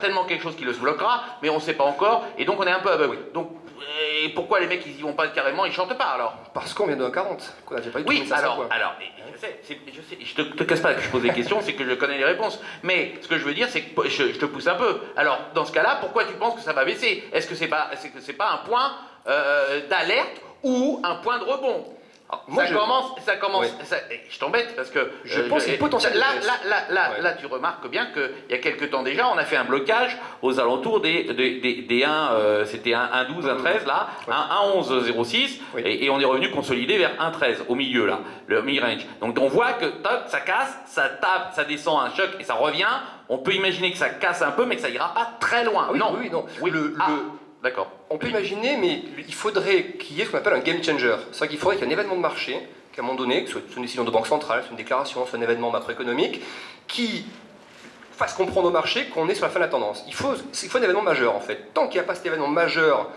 certainement quelque chose qui le bloquera, mais on ne sait pas encore, et donc on est un peu aveugle. Donc, et pourquoi les mecs ils y vont pas carrément, ils chantent pas alors? Parce qu'on vient de 1,40, qu'on a déjà pas eu de Oui, 1500 points. alors, je te casse pas que je pose des questions, c'est que je connais les réponses. Mais ce que je veux dire, c'est que je te pousse un peu. Alors, dans ce cas-là, pourquoi tu penses que ça va baisser? Est-ce que c'est pas un point d'alerte ou un point de rebond? Ça commence. Ouais. Je t'embête parce que Je pense qu'il y a potentiel de baisse. Là, tu remarques bien qu'il y a quelques temps déjà, on a fait un blocage aux alentours des 1, c'était un 12, un 13 là, Ouais. un 11,06 Oui. et on est revenu consolidé vers un 13 au milieu là, le mid-range. Donc on voit que toc, ça casse, ça tape, ça descend un choc et ça revient. On peut imaginer que ça casse un peu, mais que ça ira pas très loin. Ah oui, non. oui, non. Oui. D'accord. On peut imaginer, mais il faudrait qu'il y ait ce qu'on appelle un game changer. C'est-à-dire qu'il faudrait qu'il y ait un événement de marché, qu'à un moment donné, que ce soit une décision de banque centrale, soit une déclaration, soit un événement macroéconomique, qui fasse comprendre au marché qu'on est sur la fin de la tendance. Il faut un événement majeur, en fait. Tant qu'il n'y a pas cet événement majeur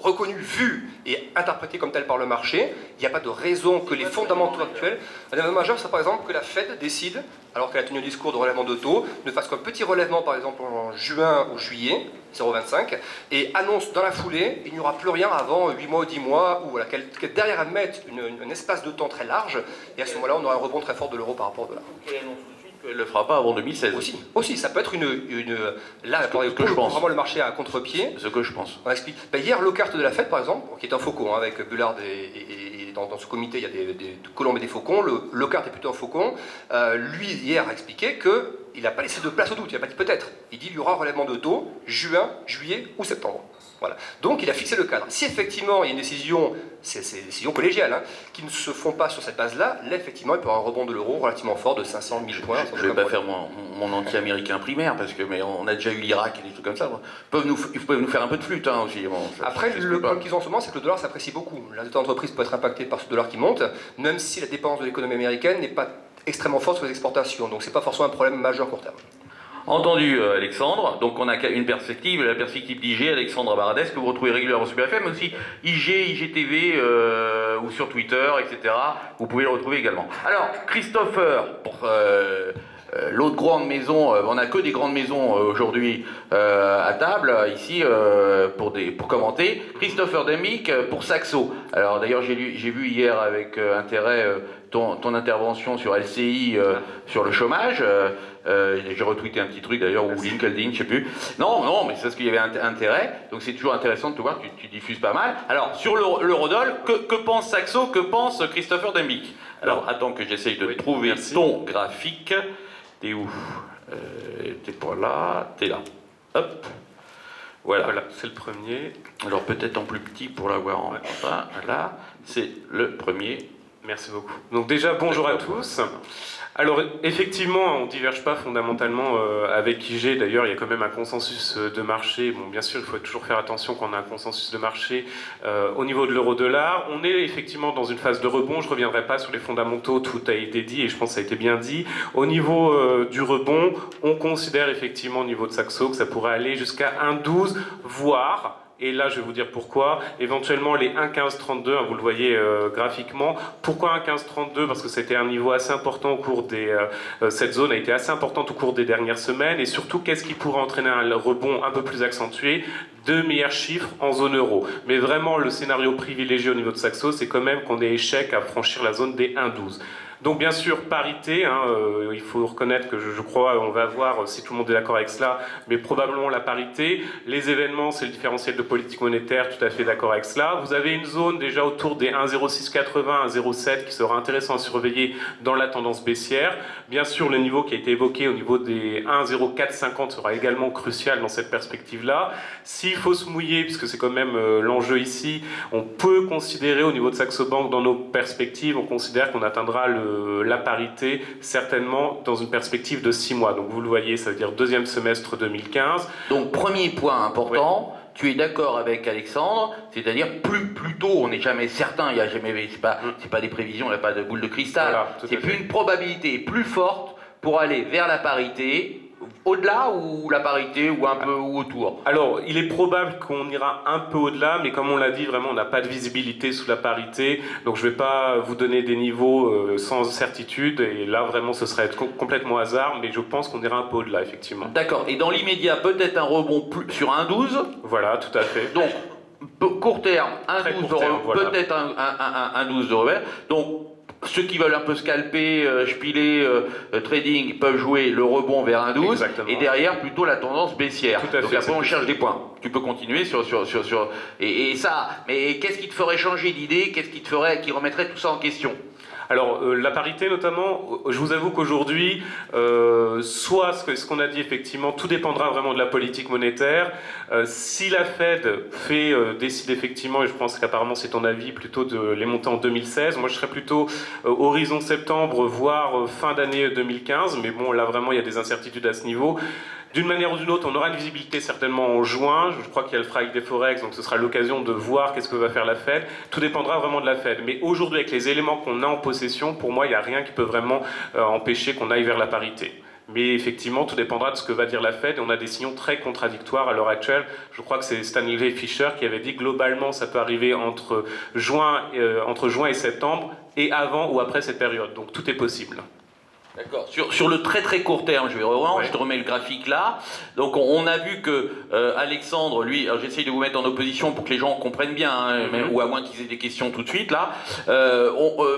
reconnu, vu et interprété comme tel par le marché, il n'y a pas de raison que les fondamentaux actuels... Un événement majeur, c'est par exemple que la Fed décide, alors qu'elle a tenu un discours de relèvement de taux, ne fasse qu'un petit relèvement, par exemple en juin ou juillet, 0,25, et annonce dans la foulée, il n'y aura plus rien avant 8 mois ou 10 mois, ou voilà, qu'elle derrière elle mette un espace de temps très large, et à ce moment-là, on aura un rebond très fort de l'euro par rapport au dollar. Elle ne le fera pas avant 2016. Aussi, ça peut être là, que je pense. Vraiment le marché à contre-pied. Ce que je pense. On explique. Hier, Lockhart de la Fed, par exemple, qui est un faucon, hein, avec Bullard et dans ce comité, il y a des colombes et des faucons. Lockhart est plutôt un faucon. Lui, hier, a expliqué qu'il n'a pas laissé de place au doute. Il n'a pas dit peut-être. Il dit qu'il y aura un relèvement de taux juin, juillet ou septembre. Voilà. Donc il a fixé le cadre. Si effectivement il y a une décision, c'est des décisions collégiales, hein, qui ne se font pas sur cette base-là, là effectivement il peut y avoir un rebond de l'euro relativement fort de 500 000 points. Je ne vais pas faire mon anti-américain primaire, parce que mais on a déjà eu l'Irak et des trucs comme ça. Ils peuvent nous faire un peu de flûte hein, aussi. Bon, après, le problème qu'ils ont en ce moment, c'est que le dollar s'apprécie beaucoup. La dette d'entreprise peut être impactée par ce dollar qui monte, même si la dépendance de l'économie américaine n'est pas extrêmement forte sur les exportations. Donc c'est pas forcément un problème majeur à court terme. Entendu, Alexandre. Donc on a une perspective, la perspective d'IG, Alexandre Baradès, que vous retrouvez régulièrement sur BFM, mais aussi IG, IGTV, ou sur Twitter, etc. Vous pouvez le retrouver également. Alors, Christopher, pour l'autre grande maison, on n'a que des grandes maisons aujourd'hui à table, ici, pour commenter. Christopher Demick pour Saxo. Alors d'ailleurs, j'ai vu hier avec intérêt ton intervention sur LCI, sur le chômage. J'ai retweeté un petit truc d'ailleurs, ou LinkedIn, je sais plus. Non, mais c'est parce qu'il y avait intérêt. Donc c'est toujours intéressant de te voir, tu diffuses pas mal. Alors, sur l'eurodoll, que pense Saxo, que pense Christopher Demick? Alors, attends que j'essaye de trouver ton graphique. T'es où? T'es pas là, t'es là. Hop. Voilà, c'est le premier. Alors peut-être en plus petit pour l'avoir en bas. Là, c'est le premier. Merci beaucoup. Donc déjà, bonjour à tous. Alors effectivement, on ne diverge pas fondamentalement avec IG. D'ailleurs, il y a quand même un consensus de marché. Bon, bien sûr, il faut toujours faire attention quand on a un consensus de marché au niveau de l'euro-dollar. On est effectivement dans une phase de rebond. Je ne reviendrai pas sur les fondamentaux, tout a été dit et je pense que ça a été bien dit. Au niveau du rebond, on considère effectivement au niveau de Saxo que ça pourrait aller jusqu'à 1,12, voire... Et là, je vais vous dire pourquoi. Éventuellement, les 1,1532, hein, vous le voyez graphiquement. Pourquoi 1,1532? Parce que c'était un niveau assez important au cours des... cette zone a été assez importante au cours des dernières semaines. Et surtout, qu'est-ce qui pourrait entraîner un rebond un peu plus accentué? De meilleurs chiffres en zone euro. Mais vraiment, le scénario privilégié au niveau de Saxo, c'est quand même qu'on ait échec à franchir la zone des 1,12. Donc bien sûr, parité, hein, il faut reconnaître que je crois, on va voir si tout le monde est d'accord avec cela, mais probablement la parité. Les événements, c'est le différentiel de politique monétaire, tout à fait d'accord avec cela. Vous avez une zone déjà autour des 1,0680, 1,07 qui sera intéressant à surveiller dans la tendance baissière. Bien sûr, le niveau qui a été évoqué au niveau des 1,0450 sera également crucial dans cette perspective-là. S'il faut se mouiller, puisque c'est quand même l'enjeu ici, on peut considérer au niveau de Saxo Bank, dans nos perspectives, on considère qu'on atteindra la parité certainement dans une perspective de 6 mois. Donc vous le voyez, ça veut dire deuxième semestre 2015. Donc premier point important, tu es d'accord avec Alexandre, c'est-à-dire plus tôt, on n'est jamais certain, il y a jamais, c'est pas des prévisions, il n'y a pas de boule de cristal, voilà, c'est plus une probabilité plus forte pour aller vers la parité au-delà ou la parité ou un peu ou autour? Alors, il est probable qu'on ira un peu au-delà, mais comme on l'a dit, vraiment, on n'a pas de visibilité sous la parité, donc je ne vais pas vous donner des niveaux sans certitude, et là, vraiment, ce serait complètement hasard, mais je pense qu'on ira un peu au-delà, effectivement. D'accord, et dans l'immédiat, peut-être un rebond sur 1,12. Voilà, tout à fait. Donc, court terme, 1,12 court terme, voilà. peut-être un 12 de revers. Donc, ceux qui veulent un peu scalper, spiler, trading, peuvent jouer le rebond vers 1,12 Exactement. et derrière plutôt la tendance baissière. Tout à Donc fait, après on c'est cherche des points. Tu peux continuer et ça. Mais qu'est-ce qui te ferait changer d'idée? Qu'est-ce qui remettrait tout ça en question? Alors, la parité notamment, je vous avoue qu'aujourd'hui, soit ce qu'on a dit effectivement, tout dépendra vraiment de la politique monétaire. Si la Fed décide effectivement, et je pense qu'apparemment c'est ton avis, plutôt de les monter en 2016, moi je serais plutôt horizon septembre, voire fin d'année 2015, mais bon, là vraiment il y a des incertitudes à ce niveau. D'une manière ou d'une autre, on aura une visibilité certainement en juin. Je crois qu'il y a le Friday des Forex, donc ce sera l'occasion de voir qu'est-ce que va faire la Fed. Tout dépendra vraiment de la Fed. Mais aujourd'hui, avec les éléments qu'on a en possession, pour moi, il n'y a rien qui peut vraiment empêcher qu'on aille vers la parité. Mais effectivement, tout dépendra de ce que va dire la Fed. Et on a des signaux très contradictoires à l'heure actuelle. Je crois que c'est Stanley Fischer qui avait dit globalement, ça peut arriver entre juin et septembre, et avant ou après cette période. Donc tout est possible. D'accord. Sur le très très court terme, je vais revoir, ouais. Je te remets le graphique là. Donc on a vu que Alexandre, lui, alors j'essaye de vous mettre en opposition pour que les gens comprennent bien, hein, ou à moins qu'ils aient des questions tout de suite là.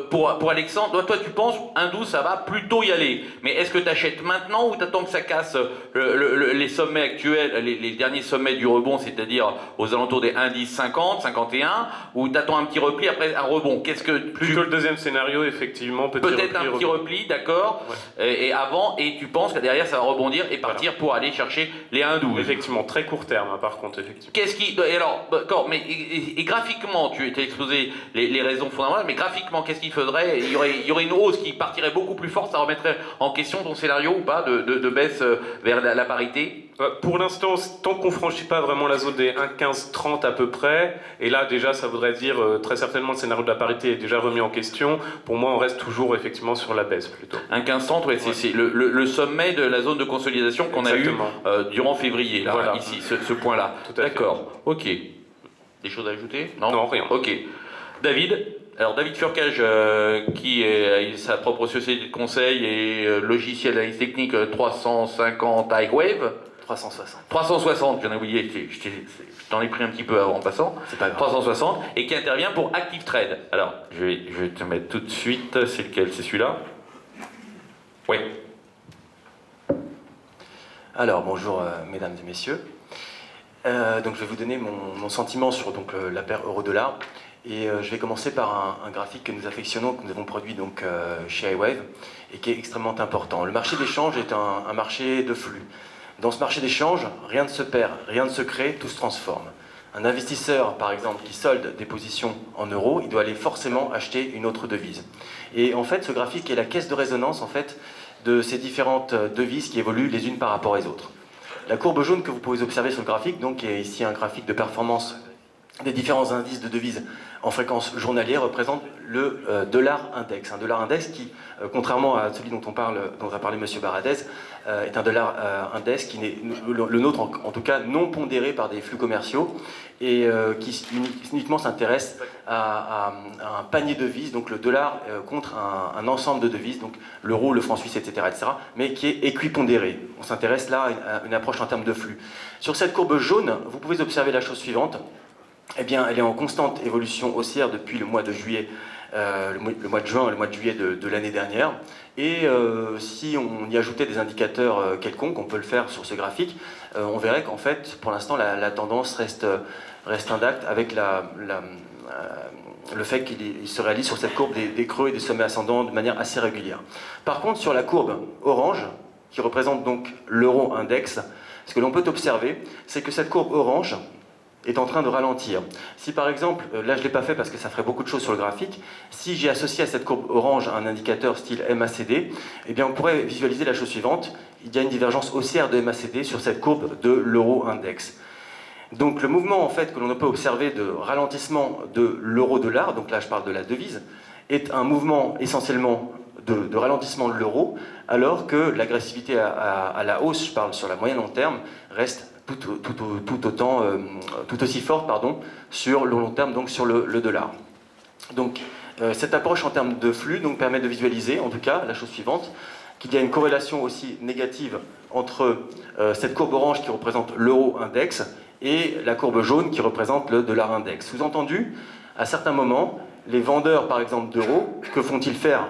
Pour Alexandre, toi tu penses 1,12 ça va plutôt y aller. Mais est-ce que tu achètes maintenant ou t'attends que ça casse les sommets actuels, les derniers sommets du rebond, c'est-à-dire aux alentours des 1,10, 50, 51, ou t'attends un petit repli après un rebond? Qu'est-ce que plutôt le deuxième scénario, effectivement, peut-être un petit repli, d'accord. Ouais. Et avant, et tu penses que derrière ça va rebondir et partir voilà. Pour aller chercher les 1,12. Effectivement, très court terme, hein, par contre, effectivement. Qu'est-ce qui. Et alors, d'accord, mais et graphiquement, tu as exposé les raisons fondamentales, mais graphiquement, qu'est-ce qu'il faudrait? Il y aurait une hausse qui partirait beaucoup plus forte, ça remettrait en question ton scénario ou pas de baisse vers la parité? Pour l'instant, tant qu'on ne franchit pas vraiment la zone des 1,15-30 à peu près, et là déjà ça voudrait dire très certainement le scénario de la parité est déjà remis en question, pour moi on reste toujours effectivement sur la baisse plutôt. 1,15-30, ouais, c'est le sommet de la zone de consolidation qu'on a eu durant février, là, voilà. Ici, ce point-là. D'accord, ok. Des choses à ajouter? Non, rien. Ok. David? Alors David Furcage, qui a sa propre société de conseil et logiciel d'analyse technique 350 iWave. 360, j'en ai oublié, je t'en ai pris un petit peu avant en passant. C'est pas grave. 360, et qui intervient pour Active Trade. Alors, je vais te mettre tout de suite, c'est lequel? C'est celui-là? Oui. Alors, bonjour mesdames et messieurs. Donc je vais vous donner mon sentiment sur la paire euro-dollar. Et je vais commencer par un graphique que nous affectionnons, que nous avons produit donc, chez iWave, et qui est extrêmement important. Le marché d'échange est un marché de flux. Dans ce marché d'échange, rien ne se perd, rien ne se crée, tout se transforme. Un investisseur, par exemple, qui solde des positions en euros, il doit aller forcément acheter une autre devise. Et en fait, ce graphique est la caisse de résonance en fait, de ces différentes devises qui évoluent les unes par rapport aux autres. La courbe jaune que vous pouvez observer sur le graphique, donc, est ici un graphique de performance des différents indices de devises en fréquence journalière, représente le dollar index. Un dollar index qui, contrairement à celui dont a parlé M. Baradez, est un dollar index qui n'est le nôtre en tout cas non pondéré par des flux commerciaux et qui uniquement s'intéresse à un panier de devises, donc le dollar contre un ensemble de devises, donc l'euro, le franc suisse, etc., mais qui est équipondéré. On s'intéresse là à une approche en termes de flux. Sur cette courbe jaune, vous pouvez observer la chose suivante. Eh bien, elle est en constante évolution haussière depuis le mois de juillet, le mois de juin et le mois de juillet de l'année dernière. Et si on y ajoutait des indicateurs quelconques, on peut le faire sur ce graphique, on verrait qu'en fait, pour l'instant, la tendance reste intacte avec le fait qu'il se réalise sur cette courbe des creux et des sommets ascendants de manière assez régulière. Par contre, sur la courbe orange, qui représente donc l'euro index, ce que l'on peut observer, c'est que cette courbe orange est en train de ralentir. Si par exemple, là je ne l'ai pas fait parce que ça ferait beaucoup de choses sur le graphique, si j'ai associé à cette courbe orange un indicateur style MACD, eh bien on pourrait visualiser la chose suivante, il y a une divergence haussière de MACD sur cette courbe de l'euro index. Donc le mouvement en fait que l'on peut observer de ralentissement de l'euro-dollar, donc là je parle de la devise, est un mouvement essentiellement de ralentissement de l'euro, alors que l'agressivité à la hausse, je parle sur la moyenne long terme, reste tout aussi forte sur le long terme, donc sur le dollar. Donc cette approche en termes de flux donc, permet de visualiser, en tout cas, la chose suivante, qu'il y a une corrélation aussi négative entre cette courbe orange qui représente l'euro index et la courbe jaune qui représente le dollar index. Sous-entendu, à certains moments, les vendeurs, par exemple, d'euros, que font-ils faire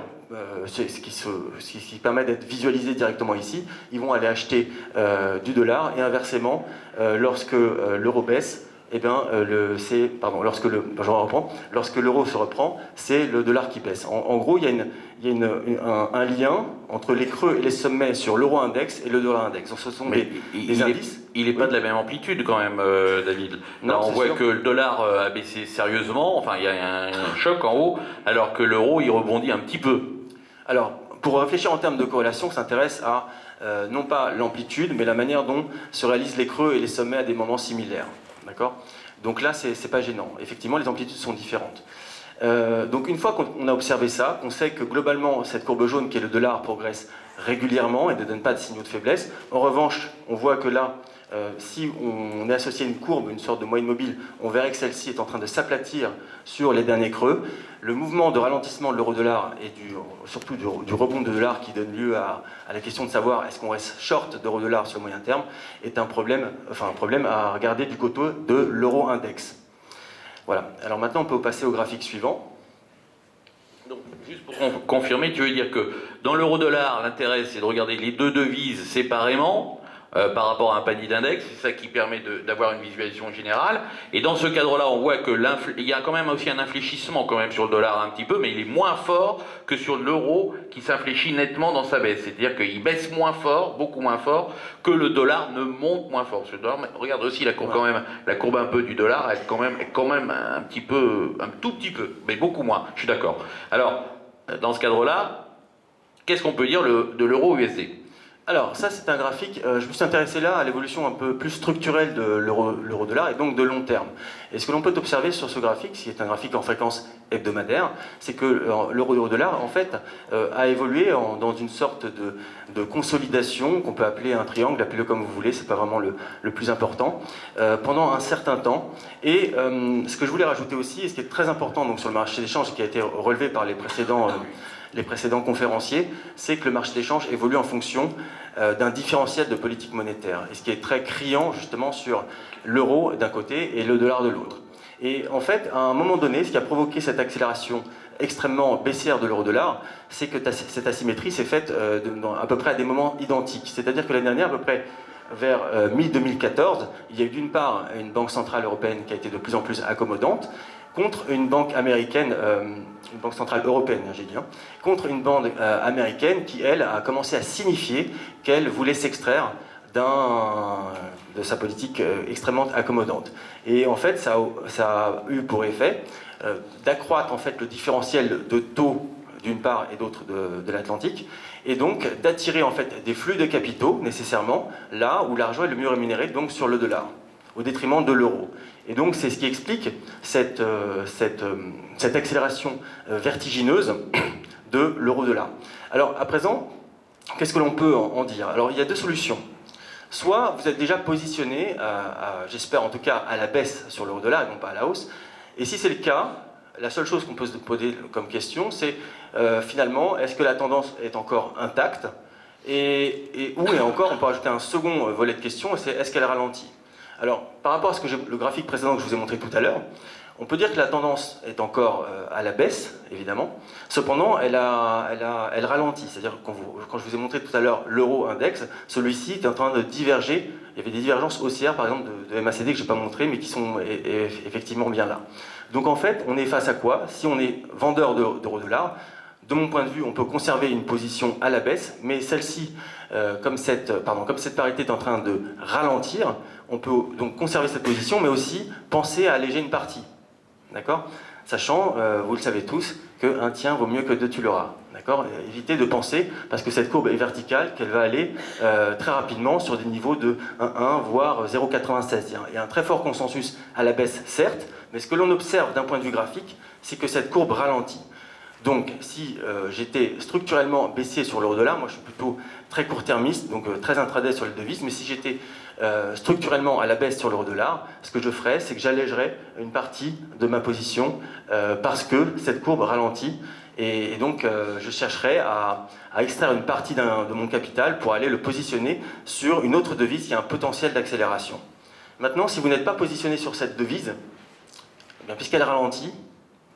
ce qui permet d'être visualisé directement ici, ils vont aller acheter du dollar et inversement, lorsque l'euro baisse, eh bien, lorsque l'euro se reprend, c'est le dollar qui baisse. En gros, il y a un lien entre les creux et les sommets sur l'euro index et le dollar index. Donc, ce sont des indices. Il n'est pas de la même amplitude quand même, David. Là, on voit que le dollar a baissé sérieusement, enfin il y a un choc en haut, alors que l'euro il rebondit un petit peu. Alors, pour réfléchir en termes de corrélation, on s'intéresse à non pas l'amplitude, mais la manière dont se réalisent les creux et les sommets à des moments similaires. D'accord ? Donc là, c'est pas gênant. Effectivement, les amplitudes sont différentes. Donc une fois qu'on a observé ça, qu'on sait que globalement, cette courbe jaune qui est le dollar progresse régulièrement et ne donne pas de signaux de faiblesse. En revanche, on voit que là, si on est associé à une courbe, une sorte de moyenne mobile, on verrait que celle-ci est en train de s'aplatir sur les derniers creux. Le mouvement de ralentissement de l'euro-dollar et surtout du rebond de dollar qui donne lieu à la question de savoir est-ce qu'on reste short d'euro-dollar sur le moyen terme est un problème à regarder du côté de l'euro-index. Voilà. Alors maintenant, on peut passer au graphique suivant. Donc, juste pour confirmer, tu veux dire que dans l'euro-dollar, l'intérêt c'est de regarder les deux devises séparément par rapport à un panier d'index, c'est ça qui permet d'avoir une visualisation générale. Et dans ce cadre-là, on voit qu'il y a quand même aussi un infléchissement quand même sur le dollar un petit peu, mais il est moins fort que sur l'euro qui s'infléchit nettement dans sa baisse. C'est-à-dire qu'il baisse moins fort, beaucoup moins fort, que le dollar ne monte moins fort. Le dollar, regarde aussi la courbe quand même, la courbe un peu du dollar, elle est quand même un tout petit peu, mais beaucoup moins. Je suis d'accord. Alors, dans ce cadre-là, qu'est-ce qu'on peut dire de l'euro USD ? Alors, ça, c'est un graphique, je me suis intéressé là à l'évolution un peu plus structurelle de l'euro-dollar et donc de long terme. Et ce que l'on peut observer sur ce graphique, qui est un graphique en fréquence hebdomadaire, c'est que l'euro-dollar, en fait, a évolué dans une sorte de consolidation qu'on peut appeler un triangle, appelez-le comme vous voulez, c'est pas vraiment le plus important, pendant un certain temps. Et ce que je voulais rajouter aussi, et ce qui est très important donc, sur le marché d'échange, qui a été relevé par les précédents conférenciers, c'est que le marché d'échange évolue en fonction d'un différentiel de politique monétaire. Et ce qui est très criant justement sur l'euro d'un côté et le dollar de l'autre. Et en fait, à un moment donné, ce qui a provoqué cette accélération extrêmement baissière de l'euro-dollar, c'est que cette asymétrie s'est faite à peu près à des moments identiques. C'est-à-dire que l'année dernière, à peu près vers mi-2014, il y a eu d'une part une banque centrale européenne qui a été de plus en plus accommodante, contre une banque américaine, une banque centrale européenne, j'ai dit, contre une banque américaine qui, elle, a commencé à signifier qu'elle voulait s'extraire de sa politique extrêmement accommodante. Et en fait, ça a eu pour effet d'accroître en fait, le différentiel de taux d'une part et d'autre de l'Atlantique, et donc d'attirer en fait, des flux de capitaux, nécessairement, là où l'argent est le mieux rémunéré, donc sur le dollar, au détriment de l'euro. Et donc c'est ce qui explique cette accélération vertigineuse de l'euro-dollar. Alors à présent, qu'est-ce que l'on peut en dire? Alors il y a deux solutions. Soit vous êtes déjà positionné, j'espère en tout cas, à la baisse sur l'euro-dollar et non pas à la hausse. Et si c'est le cas, la seule chose qu'on peut se poser comme question, c'est finalement, est-ce que la tendance est encore intacte? Et encore, on peut rajouter un second volet de questions, c'est est-ce qu'elle ralentit? Alors, par rapport à le graphique précédent que je vous ai montré tout à l'heure, on peut dire que la tendance est encore à la baisse, évidemment. Cependant, elle ralentit. C'est-à-dire, quand je vous ai montré tout à l'heure l'euro index, celui-ci est en train de diverger. Il y avait des divergences haussières, par exemple, de MACD que je n'ai pas montré, mais qui sont effectivement bien là. Donc, en fait, on est face à quoi? Si on est vendeur d'euro-dollar, de mon point de vue, on peut conserver une position à la baisse, mais celle-ci, comme cette parité est en train de ralentir, on peut donc conserver cette position, mais aussi penser à alléger une partie. D'accord? Sachant, vous le savez tous, qu'un tien vaut mieux que deux tu l'auras. D'accord? Évitez de penser, parce que cette courbe est verticale, qu'elle va aller très rapidement sur des niveaux de 1,1 voire 0,96. Il y a un très fort consensus à la baisse, certes, mais ce que l'on observe d'un point de vue graphique, c'est que cette courbe ralentit. Donc, si j'étais structurellement baissier sur l'euro-dollar, moi je suis plutôt très court-termiste, donc très intraday sur les devises, mais si j'étais structurellement à la baisse sur l'euro-dollar, ce que je ferais, c'est que j'allégerais une partie de ma position parce que cette courbe ralentit. Et donc, je chercherais à extraire une partie de mon capital pour aller le positionner sur une autre devise qui a un potentiel d'accélération. Maintenant, si vous n'êtes pas positionné sur cette devise, eh bien, puisqu'elle ralentit,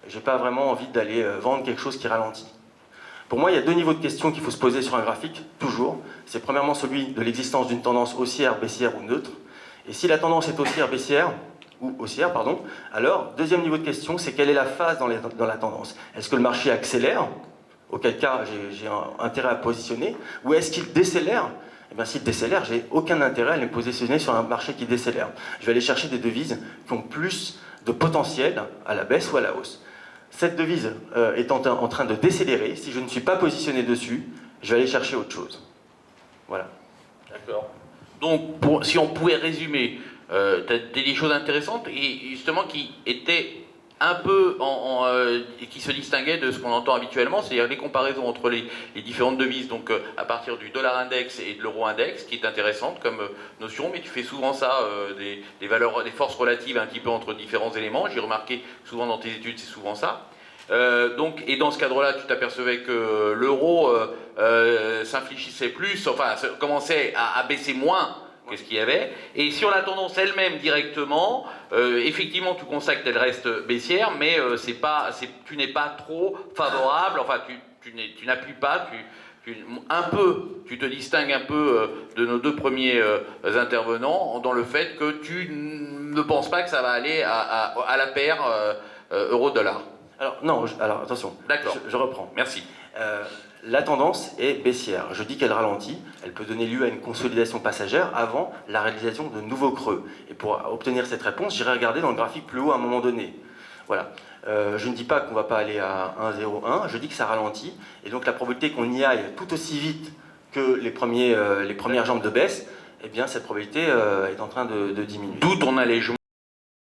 je n'ai pas vraiment envie d'aller vendre quelque chose qui ralentit. Pour moi, il y a deux niveaux de questions qu'il faut se poser sur un graphique, toujours. C'est premièrement celui de l'existence d'une tendance haussière, baissière ou neutre. Et si la tendance est haussière, baissière, ou haussière, pardon, alors, deuxième niveau de question, c'est quelle est la phase dans la tendance? Est-ce que le marché accélère, auquel cas j'ai intérêt à positionner, ou est-ce qu'il décélère? Eh bien, s'il décélère, j'ai aucun intérêt à me positionner sur un marché qui décélère. Je vais aller chercher des devises qui ont plus de potentiel à la baisse ou à la hausse. Cette devise étant en train de décélérer, si je ne suis pas positionné dessus, je vais aller chercher autre chose. Voilà. D'accord. Donc, si on pouvait résumer, tu as dit des choses intéressantes et justement qui étaient un peu qui se distinguaient de ce qu'on entend habituellement, c'est-à-dire les comparaisons entre les différentes devises, donc à partir du dollar index et de l'euro index, qui est intéressante comme notion, mais tu fais souvent ça, des valeurs, des forces relatives un petit peu entre différents éléments. J'ai remarqué souvent dans tes études, c'est souvent ça. Et dans ce cadre-là, tu t'apercevais que l'euro s'infléchissait plus, enfin commençait à baisser moins que ce qu'il y avait. Et sur la tendance elle-même directement, effectivement, tu constates qu'elle reste baissière, mais tu n'es pas trop favorable. Enfin, tu n'appuies pas. Tu te distingues un peu de nos deux premiers intervenants dans le fait que tu ne penses pas que ça va aller à la paire euro-dollar. Alors, non, alors attention, D'accord. Je reprends. Merci. La tendance est baissière. Je dis qu'elle ralentit. Elle peut donner lieu à une consolidation passagère avant la réalisation de nouveaux creux. Et pour obtenir cette réponse, j'irai regarder dans le graphique plus haut à un moment donné. Voilà. Je ne dis pas qu'on ne va pas aller à 1,01, je dis que ça ralentit. Et donc la probabilité qu'on y aille tout aussi vite que les premières jambes de baisse, eh bien cette probabilité est en train de diminuer. D'où ton allègement.